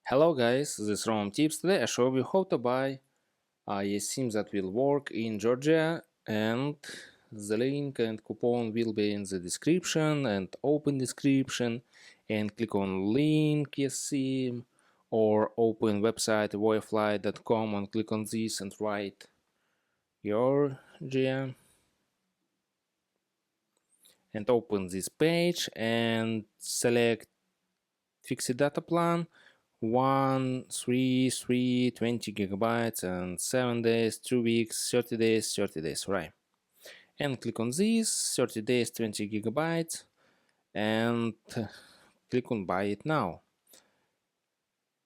Hello guys, this is Roman Tips. Today I show you how to buy a eSim that will work in Georgia, and the link and coupon will be in the description and open description, and click on link eSim or open website voyafly.com and click on this and write Georgia and open this page and select fixed data plan 20 gigabytes and 7 days, 2 weeks, 30 days, 30 days, right? And click on this 30 days, 20 gigabytes and click on buy it now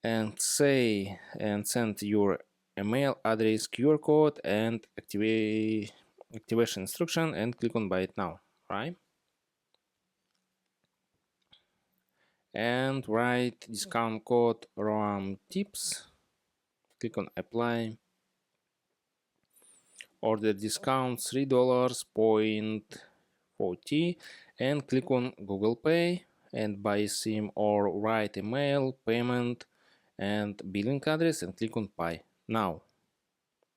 and say and send your email address, QR code and activation instruction and click on buy it now, right? And write discount code RAM tips, click on apply, order discount $3.40 and click on Google Pay and buy SIM or write email, payment and billing address and click on pay now.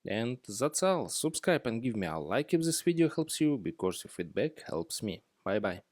And that's all. Subscribe and give me a like if this video helps you, because your feedback helps me. Bye bye.